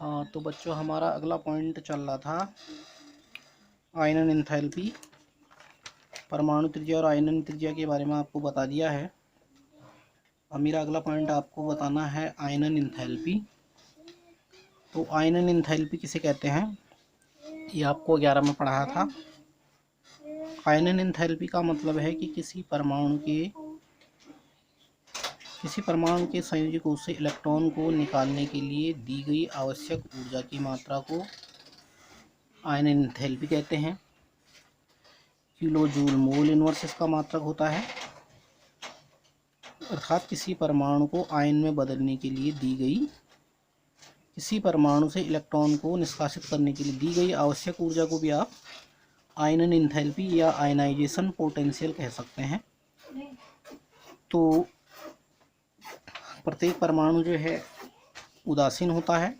हाँ, तो बच्चों हमारा अगला पॉइंट चल रहा था आयनन एंथैल्पी। परमाणु त्रिज्या और आयनन त्रिज्या के बारे में आपको बता दिया है। अब मेरा अगला पॉइंट आपको बताना है आयनन एंथैल्पी। तो आयनन एंथैल्पी किसे कहते हैं, ये आपको 11 में पढ़ाया था। आयनन एंथैल्पी का मतलब है कि किसी परमाणु के संयोजकों से इलेक्ट्रॉन को निकालने के लिए दी गई आवश्यक ऊर्जा की मात्रा को आयनन एंथैल्पी कहते हैं। किलो जूल मोल इनवर्स इसका मात्रक होता है। अर्थात किसी परमाणु को आयन में बदलने के लिए दी गई, किसी परमाणु से इलेक्ट्रॉन को निष्कासित करने के लिए दी गई आवश्यक ऊर्जा को भी आप आयनन एंथैल्पी या आयनाइजेशन पोटेंशियल कह सकते हैं। तो प्रत्येक परमाणु जो है उदासीन होता है।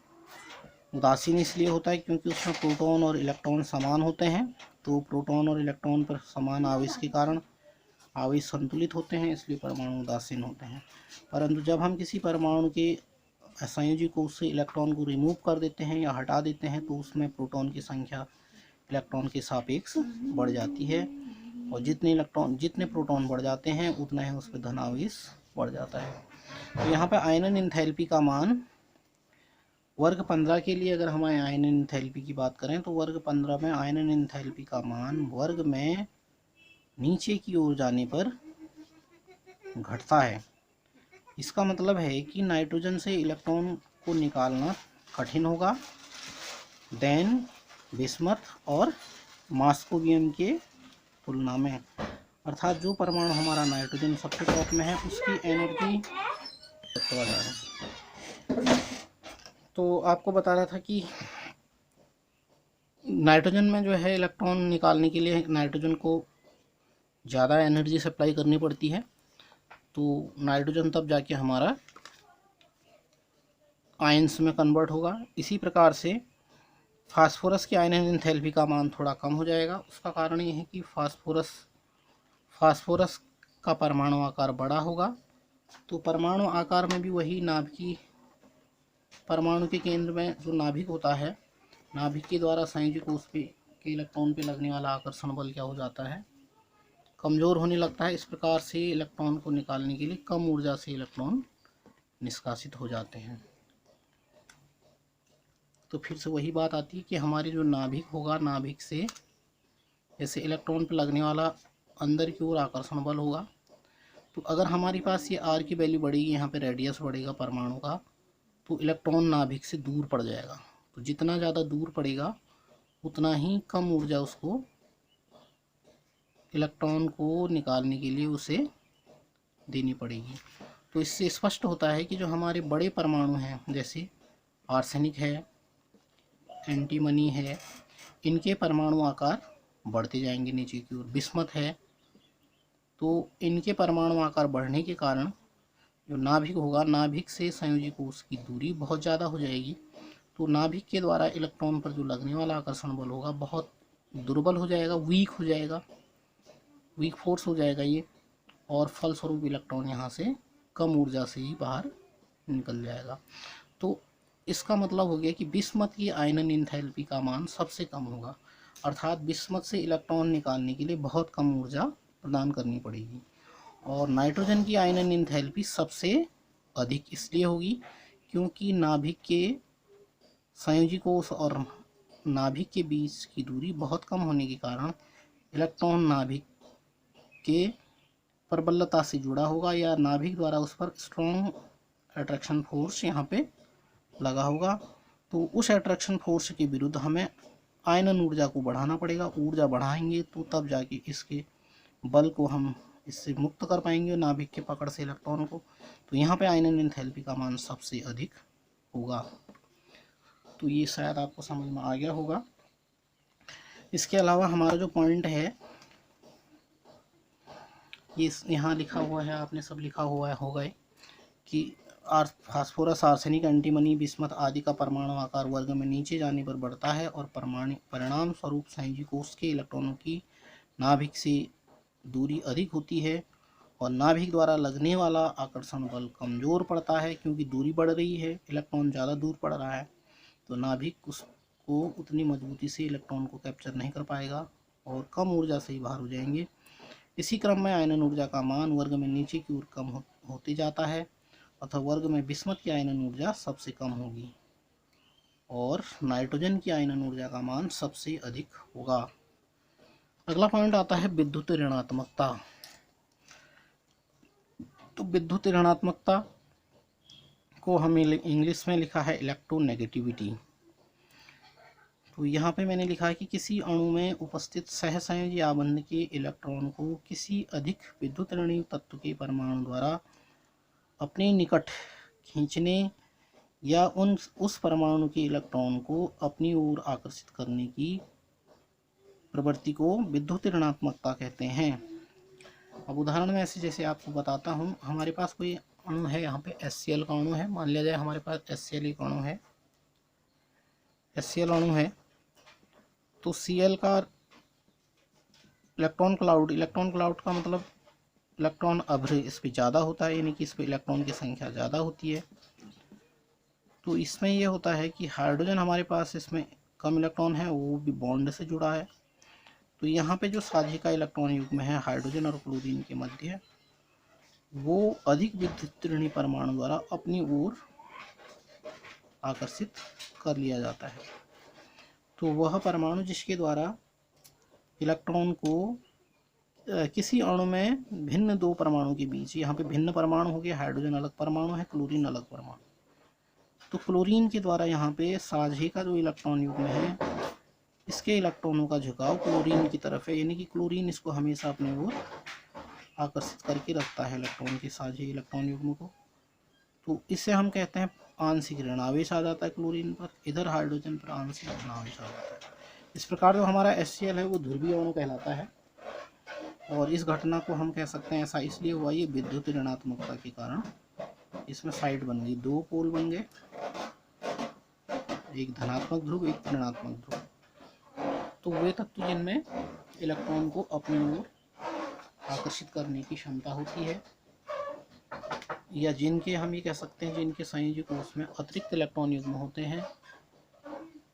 उदासीन इसलिए होता है क्योंकि उसमें प्रोटॉन और इलेक्ट्रॉन समान होते हैं। तो प्रोटॉन और इलेक्ट्रॉन पर समान आवेश के कारण आवेश संतुलित होते हैं, इसलिए परमाणु उदासीन होते हैं। परंतु जब हम किसी परमाणु के संयोजकों से इलेक्ट्रॉन को रिमूव कर देते हैं या हटा देते हैं तो उसमें प्रोटॉन की संख्या इलेक्ट्रॉन के सापेक्ष बढ़ जाती है, और जितने प्रोटॉन बढ़ जाते हैं उतना ही उस पर धन आवेश बढ़ जाता है। तो यहाँ पर आयनन एंथैल्पी का मान वर्ग 15 के लिए, अगर हम आयनन एंथैल्पी की बात करें तो वर्ग 15 में आयनन एंथैल्पी का मान वर्ग में नीचे की ओर जाने पर घटता है। इसका मतलब है कि नाइट्रोजन से इलेक्ट्रॉन को निकालना कठिन होगा देन बिस्मथ और मॉस्कोवियम के तुलना में। अर्थात जो परमाणु हमारा नाइट्रोजन सबसे टॉप में है उसकी एनर्जी, तो आपको बता रहा था कि नाइट्रोजन में जो है इलेक्ट्रॉन निकालने के लिए नाइट्रोजन को ज़्यादा एनर्जी सप्लाई करनी पड़ती है। तो नाइट्रोजन तब जाके हमारा आयंस में कन्वर्ट होगा। इसी प्रकार से फास्फोरस की आयनन एंथैल्पी का मान थोड़ा कम हो जाएगा। उसका कारण ये है कि फास्फोरस का परमाणु आकार बड़ा होगा। तो परमाणु आकार में भी वही नाभिकीय, परमाणु के केंद्र में जो नाभिक होता है, नाभिक के द्वारा संयोजक कोष पे के इलेक्ट्रॉन पे लगने वाला आकर्षण बल क्या हो जाता है, कमज़ोर होने लगता है। इस प्रकार से इलेक्ट्रॉन को निकालने के लिए कम ऊर्जा से इलेक्ट्रॉन निष्कासित हो जाते हैं। तो फिर से वही बात आती है कि हमारी जो नाभिक होगा, नाभिक से जैसे इलेक्ट्रॉन पर लगने वाला अंदर की ओर आकर्षण बल होगा, तो अगर हमारे पास ये आर की वैल्यू बढ़ेगी, यहाँ पे रेडियस बढ़ेगा परमाणु का, तो इलेक्ट्रॉन नाभिक से दूर पड़ जाएगा। तो जितना ज़्यादा दूर पड़ेगा उतना ही कम ऊर्जा उसको इलेक्ट्रॉन को निकालने के लिए उसे देनी पड़ेगी। तो इससे स्पष्ट होता है कि जो हमारे बड़े परमाणु हैं, जैसे आर्सेनिक है, एंटीमनी है, इनके परमाणु आकार बढ़ते जाएंगे नीचे की ओर। बिस्मथ है, तो इनके परमाणु आकार बढ़ने के कारण जो नाभिक होगा, नाभिक से संयोजी कोष की दूरी बहुत ज़्यादा हो जाएगी। तो नाभिक के द्वारा इलेक्ट्रॉन पर जो लगने वाला आकर्षण बल होगा बहुत दुर्बल हो जाएगा, वीक हो जाएगा, वीक फोर्स हो जाएगा ये, और फलस्वरूप इलेक्ट्रॉन यहाँ से कम ऊर्जा से ही बाहर निकल जाएगा। तो इसका मतलब हो गया कि बिस्मथ की आयनन एंथैल्पी का मान सबसे कम होगा। अर्थात बिस्मथ से इलेक्ट्रॉन निकालने के लिए बहुत कम ऊर्जा प्रदान करनी पड़ेगी। और नाइट्रोजन की आयनन एंथैल्पी सबसे अधिक इसलिए होगी क्योंकि नाभिक के संयोजी कोष और नाभिक के बीच की दूरी बहुत कम होने के कारण इलेक्ट्रॉन नाभिक के प्रबलता से जुड़ा होगा, या नाभिक द्वारा उस पर स्ट्रॉन्ग अट्रैक्शन फोर्स यहाँ पे लगा होगा। तो उस अट्रैक्शन फोर्स के विरुद्ध हमें आयनन ऊर्जा को बढ़ाना पड़ेगा। ऊर्जा बढ़ाएंगे तो तब जाके इसके बल को हम इससे मुक्त कर पाएंगे, नाभिक के पकड़ से इलेक्ट्रॉन को। तो यहाँ पे आयनन एंथैल्पी का मान सबसे अधिक होगा। तो ये शायद आपको समझ में आ गया होगा। इसके अलावा हमारा जो पॉइंट है, ये यहाँ लिखा हुआ है, आपने सब लिखा हुआ होगा कि फास्फोरस, आर्सेनिक, एंटीमनी, बिस्मथ आदि का परमाणु आकार वर्ग में नीचे जाने पर बढ़ता है और परिणाम स्वरूप संयोजी कोष के इलेक्ट्रॉनों की नाभिक से दूरी अधिक होती है और नाभिक द्वारा लगने वाला आकर्षण बल कमज़ोर पड़ता है क्योंकि दूरी बढ़ रही है, इलेक्ट्रॉन ज़्यादा दूर पड़ रहा है। तो नाभिक उसको उतनी मजबूती से इलेक्ट्रॉन को कैप्चर नहीं कर पाएगा और कम ऊर्जा से ही बाहर हो जाएंगे। इसी क्रम में आयनन ऊर्जा का मान वर्ग में नीचे की ओर कम होते जाता है, अतः वर्ग में बिस्मथ की आयनन ऊर्जा सबसे कम होगी और नाइट्रोजन की आयनन ऊर्जा का मान सबसे अधिक होगा। अगला पॉइंट आता है विद्युत ऋणात्मकता। तो विद्युत ऋणात्मकता को हमें इंग्लिश में लिखा है इलेक्ट्रोनेगेटिविटी। तो यहाँ पे मैंने लिखा है कि किसी अणु में उपस्थित सहसंयोजी आबंध के इलेक्ट्रॉन को किसी अधिक विद्युत ऋणात्मक तत्व के परमाणु द्वारा अपने निकट खींचने या उस परमाणु के इलेक्ट्रॉन को अपनी ओर आकर्षित करने की प्रवृत्ति को विद्युत ऋणात्मकता कहते हैं। अब उदाहरण में ऐसे जैसे आपको बताता हूँ, हमारे पास कोई अणु है, यहाँ पे HCl का अणु है। मान लिया जाए हमारे पास HCl एक अणु है, HCl अणु है। तो Cl का इलेक्ट्रॉन क्लाउड का मतलब इलेक्ट्रॉन अभ्र इस पर ज़्यादा होता है, यानी कि इस पर इलेक्ट्रॉन की संख्या ज़्यादा होती है। तो इसमें यह होता है कि हाइड्रोजन हमारे पास इसमें कम इलेक्ट्रॉन है, वो भी बॉन्ड से जुड़ा है। तो यहाँ पे जो साझे का इलेक्ट्रॉन युग्म है हाइड्रोजन और क्लोरीन के मध्य, वो अधिक विद्युत ऋणी परमाणु द्वारा अपनी ओर आकर्षित कर लिया जाता है। तो वह परमाणु जिसके द्वारा इलेक्ट्रॉन को किसी अणु में भिन्न दो परमाणु के बीच, यहाँ पे भिन्न परमाणु हो गया, हाइड्रोजन अलग परमाणु है, क्लोरीन अलग परमाणु। तो क्लोरीन के द्वारा यहाँ पे साझे का जो इलेक्ट्रॉन युग्म है, इसके इलेक्ट्रॉनों का झुकाव क्लोरीन की तरफ है, यानी कि क्लोरीन इसको हमेशा अपनी ओर आकर्षित करके रखता है इलेक्ट्रॉन के साझे इलेक्ट्रॉन युग्म को। तो इससे हम कहते हैं आंशिक ऋणावेश आ जाता है क्लोरीन पर, इधर हाइड्रोजन पर आंशिक ऋणावेश आ जाता है। इस प्रकार जो हमारा HCl है वो ध्रुवीय अणु कहलाता है और इस घटना को हम कह सकते हैं ऐसा इसलिए हुआ, ये विद्युत ऋणात्मकता के कारण इसमें साइड बन गई, दो पोल बन गए, एक धनात्मक ध्रुव एक ऋणात्मक ध्रुव। तो वे तत्व जिनमें इलेक्ट्रॉन को अपनी ओर आकर्षित करने की क्षमता होती है, या जिनके हम ये कह सकते हैं जिनके संयोजी कोष में अतिरिक्त इलेक्ट्रॉन युग्म होते हैं,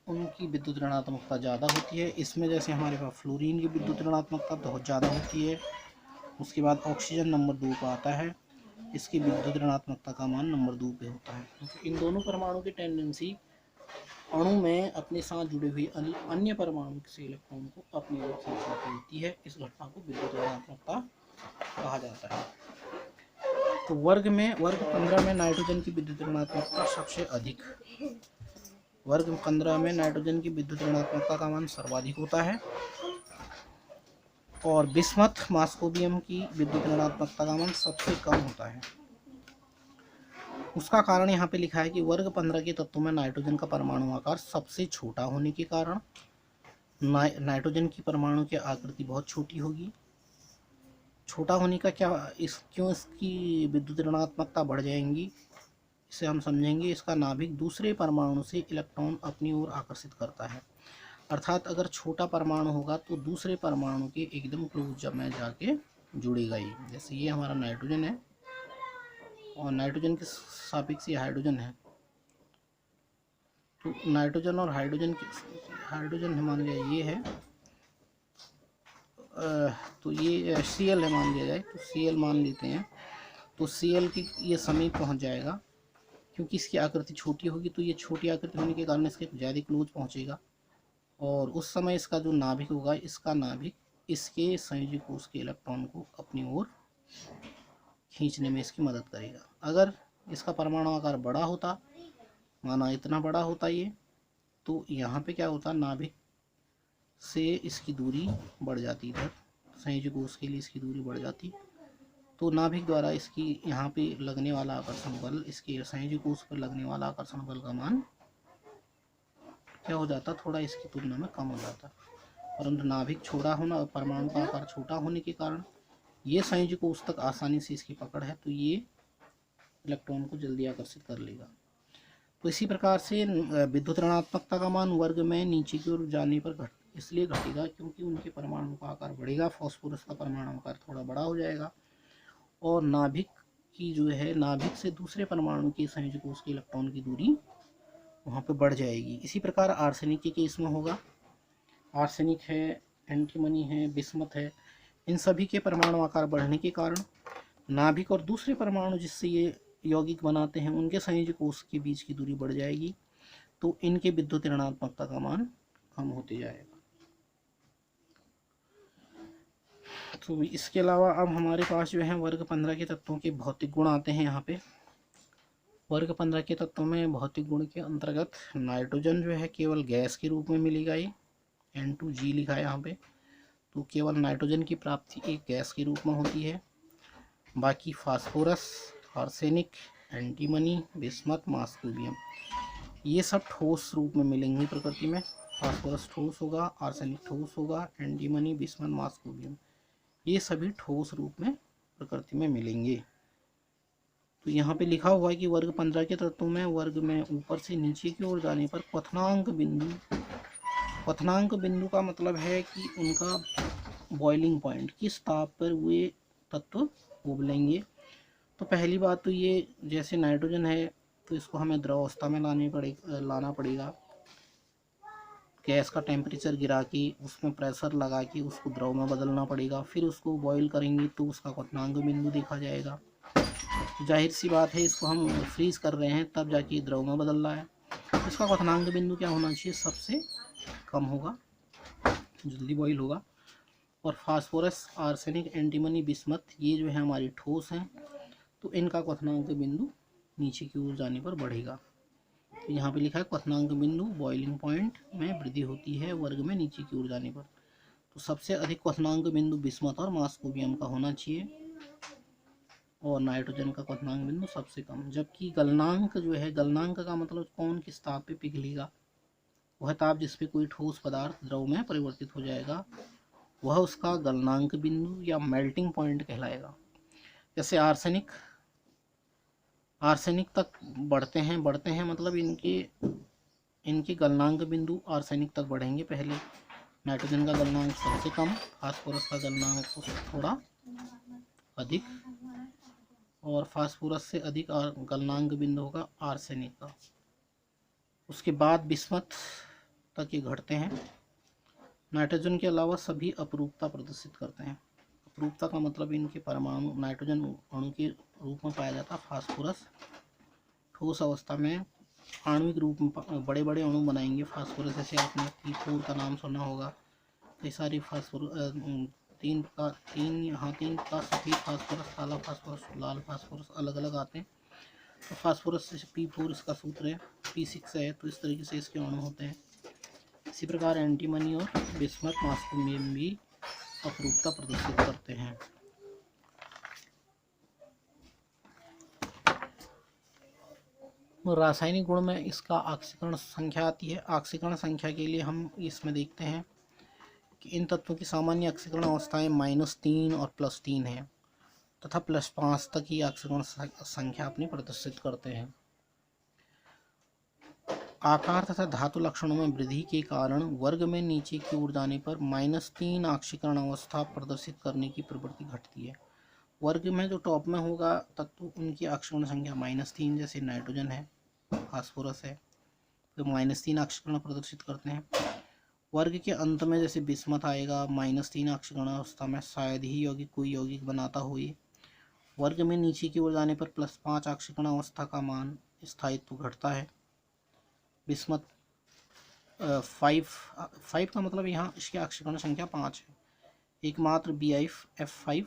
उनकी विद्युत ऋणात्मकता ज़्यादा होती है। इसमें जैसे हमारे पास फ्लोरीन की विद्युत ऋणात्मकता बहुत ज़्यादा होती है। उसके बाद ऑक्सीजन नंबर 2 पर आता है, इसकी विद्युत ऋणात्मकता का मान नंबर 2 पे होता है, क्योंकि इन दोनों परमाणु की टेंडेंसी अणु में अपने साथ जुड़े हुए अन्य परमाणु से इलेक्ट्रॉन को अपनी ओर खींचने की होती है। इस घटना को विद्युत ऋणात्मकता कहा जाता है। तो वर्ग 15 में नाइट्रोजन की विद्युत ऋणात्मकता सबसे अधिक, वर्ग 15 में नाइट्रोजन की विद्युत ऋणात्मकता का मान सर्वाधिक होता है और बिस्मथ मॉस्कोबियम की विद्युत ऋणात्मकता का मान सबसे कम होता है। उसका कारण यहाँ पे लिखा है कि वर्ग 15 के तत्वों में नाइट्रोजन का परमाणु आकार सबसे छोटा होने के कारण नाइट्रोजन की परमाणु की आकृति बहुत छोटी होगी। छोटा होने का क्यों इसकी विद्युत ऋणात्मकता बढ़ जाएंगी, इसे हम समझेंगे। इसका नाभिक दूसरे परमाणु से इलेक्ट्रॉन अपनी ओर आकर्षित करता है, अर्थात अगर छोटा परमाणु होगा तो दूसरे परमाणु के एकदम क्लोज जब में जाके जुड़ेगा ही। जैसे ये हमारा नाइट्रोजन है और नाइट्रोजन के सापेक्ष ये हाइड्रोजन है। तो नाइट्रोजन और हाइड्रोजन मान लिया ये है, तो ये Cl है मान लिया जाए, तो Cl मान लेते हैं। तो Cl की ये समीप पहुंच जाएगा, क्योंकि इसकी आकृति छोटी होगी, तो ये छोटी आकृति होने के कारण इसके ज़्यादा क्लोज पहुंचेगा और उस समय इसका जो नाभिक होगा, इसका नाभिक इसके संयोजी कोष के इलेक्ट्रॉन को अपनी ओर खींचने में इसकी मदद करेगा। अगर इसका परमाणु आकार बड़ा होता, माना इतना बड़ा होता ये, तो यहाँ पे क्या होता, नाभिक से इसकी दूरी बढ़ जाती, इधर संयोजी कोष के लिए इसकी दूरी बढ़ जाती। तो नाभिक द्वारा इसकी यहाँ पे लगने वाला आकर्षण बल, इसके संयोजी कोष पर लगने वाला आकर्षण बल का मान क्या हो जाता, थोड़ा इसकी तुलना में कम हो जाता। परंतु नाभिक छोटा होना और परमाणु का आकार छोटा होने के कारण ये संयोजी कोष तक आसानी से इसकी पकड़ है, तो ये इलेक्ट्रॉन को जल्दी आकर्षित कर लेगा। तो इसी प्रकार से विद्युत ऋणात्मकता का मान वर्ग में नीचे की ओर जाने पर इसलिए घटेगा क्योंकि उनके परमाणु का आकार बढ़ेगा। फॉस्फोरस का परमाणु आकार थोड़ा बड़ा हो जाएगा और नाभिक की जो है, नाभिक से दूसरे परमाणु के संयोजी कोष के इलेक्ट्रॉन की दूरी वहाँ पे बढ़ जाएगी। इसी प्रकार आर्सेनिक के केस में होगा। आर्सेनिक है, एंटीमनी है, बिस्मथ है, इन सभी के परमाणु आकार बढ़ने के कारण नाभिक और दूसरे परमाणु जिससे ये यौगिक बनाते हैं उनके संयोजी कोष के बीच की दूरी बढ़ जाएगी, तो इनके विद्युत ऋणात्मकता का मान कम होते जाएगा। तो इसके अलावा अब हमारे पास जो है वर्ग 15 के तत्वों के भौतिक गुण आते हैं। यहाँ पे वर्ग 15 के तत्वों में भौतिक गुण के अंतर्गत नाइट्रोजन जो है केवल गैस के रूप में मिलेगा, ये N2G लिखा है यहाँ पे, तो केवल नाइट्रोजन की प्राप्ति एक गैस के रूप में होती है। बाकी फास्फोरस, आर्सेनिक, एंटीमनी, बिस्मथ, मास्कोबियम ये सब ठोस रूप में मिलेंगे प्रकृति में। फास्फोरस ठोस होगा, आर्सेनिक ठोस होगा, एंटीमनी, बिस्मथ, मास्कोबियम ये सभी ठोस रूप में प्रकृति में मिलेंगे। तो यहाँ पे लिखा हुआ है कि वर्ग 15 के तत्वों में वर्ग में ऊपर से नीचे की ओर जाने पर क्वथनांक बिंदु का मतलब है कि उनका बॉइलिंग पॉइंट, किस ताप पर वे तत्व उबलेंगे। तो पहली बात तो ये, जैसे नाइट्रोजन है तो इसको हमें द्रव अवस्था में लाना पड़ेगा। गैस का टेम्परेचर गिरा के उसमें प्रेशर लगा के उसको द्रव में बदलना पड़ेगा, फिर उसको बॉईल करेंगे तो उसका क्वथनांक बिंदु देखा जाएगा। जाहिर सी बात है इसको हम फ्रीज कर रहे हैं तब जाके द्रव में बदल रहा है, इसका क्वथनांक बिंदु क्या होना चाहिए, सबसे कम होगा, जल्दी बॉईल होगा। और फास्फोरस, आर्सेनिक, एंटीमनी, बिस्मथ ये जो है हमारी ठोस हैं, तो इनका क्वथनांक बिंदु नीचे की ओर जाने पर बढ़ेगा। तो यहाँ पे लिखा है क्वथनांक बिंदु बॉइलिंग पॉइंट में वृद्धि होती है वर्ग में नीचे की ओर जाने पर। तो सबसे अधिक क्वथनांक बिंदु बिस्मथ और मास्कोबियम का होना चाहिए और नाइट्रोजन का क्वथनांक बिंदु सबसे कम। जबकि गलनांक जो है, गलनांक का मतलब कौन किस ताप पे पिघलेगा, वह ताप जिस पे कोई ठोस पदार्थ द्रव में परिवर्तित हो जाएगा वह उसका गलनांक बिंदु या मेल्टिंग पॉइंट कहलाएगा। जैसे आर्सेनिक तक बढ़ते हैं मतलब इनके गलनांक बिंदु आर्सेनिक तक बढ़ेंगे। पहले नाइट्रोजन का गलनांक सबसे कम, फास्फोरस का गलनांक थोड़ा अधिक और फास्फोरस से अधिक गलनांक बिंदु होगा आर्सेनिक का। उसके बाद बिस्मथ तक ये घटते हैं। नाइट्रोजन के अलावा सभी अपरूपता प्रदर्शित करते हैं। अपरूपता का मतलब इनके परमाणु नाइट्रोजन अणु के रूप में पाया जाता है। फास्फोरस ठोस अवस्था में आणविक रूप में बड़े बड़े अणु बनाएंगे फास्फोरस, जैसे आपने P4 का नाम सुना होगा। कई सारी तीन प्रकार सफ़ेद फास्फोरस, काला फास्फोरस, लाल फास्फोरस अलग अलग आते हैं। तो फास्फोरस से P4 इसका सूत्र है, P6 है, तो इस तरीके से इसके अणु होते हैं। इसी प्रकार एंटीमनी और बिस्मथ, मास्कोबियम भी अपरूपता प्रदर्शित करते हैं। रासायनिक गुण में इसका ऑक्सीकरण संख्या आती है। ऑक्सीकरण संख्या के लिए हम इसमें देखते हैं कि इन तत्वों की सामान्य ऑक्सीकरण अवस्थाएं -3 और +3 है तथा +5 तक ही ऑक्सीकरण संख्या अपनी प्रदर्शित करते हैं। आकार तथा धातु लक्षणों में वृद्धि के कारण वर्ग में नीचे की ओर जाने पर -3 ऑक्सीकरण अवस्था प्रदर्शित करने की प्रवृत्ति घटती है। वर्ग में जो टॉप में होगा तत्व उनकी ऑक्सीकरण संख्या -3, जैसे नाइट्रोजन है, फास्फोरस है, तो -3 ऑक्सीकरण प्रदर्शित करते हैं। वर्ग के अंत में जैसे बिस्मथ आएगा, -3 ऑक्सीकरण अवस्था में शायद ही कोई यौगिक बनाता हो। ये वर्ग में नीचे की ओर जाने पर +5 ऑक्सीकरण अवस्था का मान स्थायित्व घटता है। बिस्मथ 5 का मतलब यहाँ इसकी ऑक्सीकरण संख्या 5 है। एकमात्र BiF5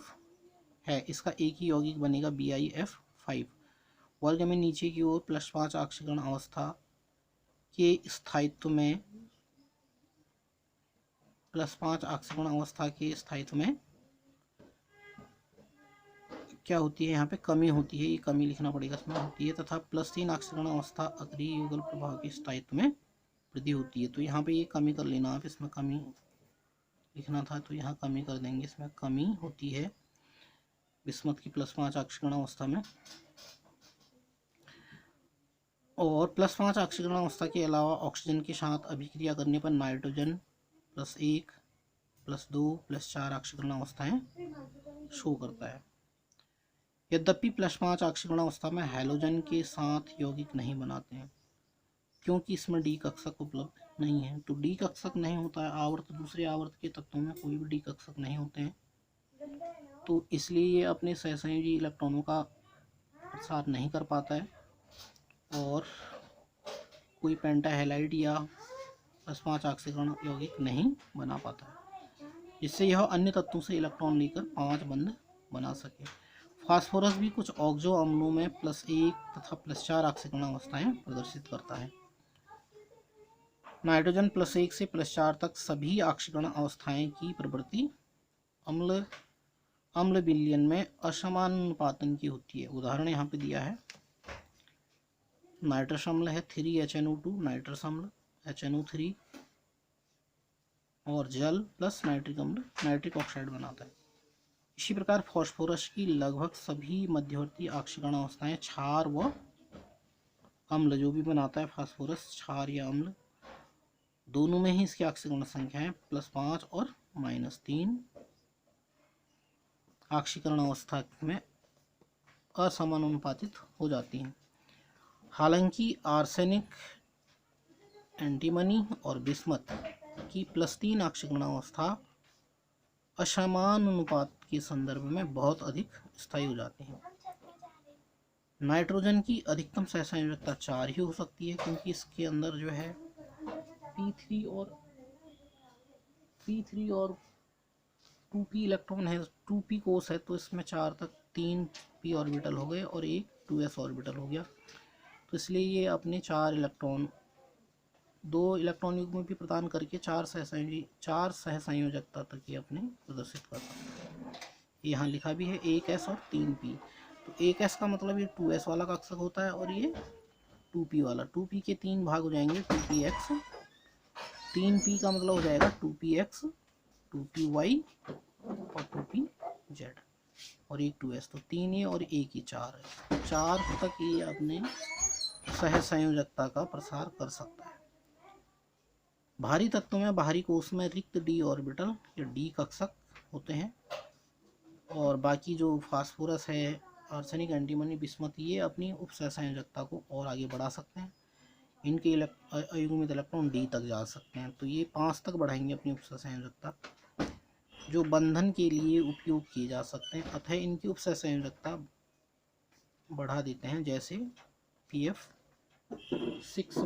है, इसका एक ही यौगिक बनेगा BiF5। वर्ग में नीचे की ओर +5 ऑक्सीकरण अवस्था के स्थायित्व में +5 ऑक्सीकरण अवस्था के स्थायित्व में क्या होती है, यहाँ पे कमी होती है, ये कमी लिखना पड़ेगा इसमें, होती है तथा +3 ऑक्सीकरण अवस्था अक्रिय युगल प्रभाव के स्थायित्व में वृद्धि होती है। तो यहाँ पे ये कमी कर लेना आप, इसमें कमी लिखना था तो यहाँ कमी कर देंगे, इसमें कमी होती है बिस्मथ की +5 ऑक्सीकरण अवस्था में। और +5 ऑक्सीकरण अवस्था के अलावा ऑक्सीजन के साथ अभिक्रिया करने पर नाइट्रोजन +1, +2, +4 ऑक्सीकरण अवस्थाएं शो करता है। यद्यपि +5 ऑक्सीकरण अवस्था में हैलोजन के साथ यौगिक नहीं बनाते हैं, क्योंकि इसमें डी कक्षक उपलब्ध नहीं है। तो डी कक्षक नहीं होता है आवर्त, दूसरे आवर्त के तत्वों में कोई भी डी कक्षक नहीं होते हैं, तो इसलिए ये अपने सहसंयोजी इलेक्ट्रॉनों का प्रसार नहीं कर पाता है और कोई पेंटाहेलाइड या +5 ऑक्सीकरण यौगिक नहीं बना पाता है, जिससे यह अन्य तत्वों से इलेक्ट्रॉन लेकर 5 बंध बना सके। फास्फोरस भी कुछ ऑक्सो अम्लों में +1 तथा +4 ऑक्सीकरण अवस्थाएं प्रदर्शित करता है। नाइट्रोजन +1 से +4 तक सभी ऑक्सीकरण अवस्थाएं की प्रवृत्ति अम्ल विलयन में असमानुपातन की होती है। उदाहरण यहाँ पे दिया है, नाइट्रस अम्ल है 3HNO2 नाइट्रस अम्ल HNO3 और जल प्लस नाइट्रिक अम्ल नाइट्रिक ऑक्साइड बनाता है। इसी प्रकार फास्फोरस की लगभग सभी मध्यवर्ती ऑक्सीकरण अवस्थाएं क्षार व अम्ल जो भी बनाता है फास्फोरस, क्षार या अम्ल, दोनों में ही इसकी ऑक्सीकरण संख्याएं +5 और -3 ऑक्सीकरण अवस्था में असमानुपातित हो जाती हैं। हालांकि आर्सेनिक, एंटीमनी और बिस्मत की +3 ऑक्सीकरण अवस्था असमानुपात के संदर्भ में बहुत अधिक स्थायी हो जाती हैं। नाइट्रोजन की अधिकतम सहसंयोजकता 4 ही हो सकती है, क्योंकि इसके अंदर जो है P3 और 2p इलेक्ट्रॉन है, 2p कोष है, तो इसमें 4 तक 3 p ऑर्बिटल हो गए और एक 2s ऑर्बिटल हो गया। तो इसलिए ये अपने 4 इलेक्ट्रॉन 2 इलेक्ट्रॉन युग्म भी प्रदान करके 4 सहसंयोजकता तक ये अपने प्रदर्शित कर सकते हैं। यहाँ लिखा भी है 1s और 3p। तो 1s का मतलब ये 2s वाला कक्षक होता है और ये 2p वाला। 2p के 3 भाग हो जाएंगे 2px, 3p का मतलब हो जाएगा 2px, 2py और 2pz और एक 2s। तो 3 ये और एक ही 4 है। 4 तक ये अपने सहसंयोजकता का प्रसार कर सकता है। भारी तत्वों में बाहरी कोष में रिक्त डी ऑर्बिटल या डी कक्षक होते हैं और बाकी जो फास्फोरस है, आर्सेनिक, एंटीमनी, बिस्मत, ये अपनी उपसहसंयोजकता को और आगे बढ़ा सकते हैं। इनके अयुग्मित इलेक्ट्रॉन डी तक जा सकते हैं, तो ये 5 तक बढ़ाएंगे अपनी उपसहसंयोजकता, जो बंधन के लिए उपयोग किए जा सकते हैं। अतः इनकी उपसहसंयोजकता बढ़ा देते हैं, जैसे PF6-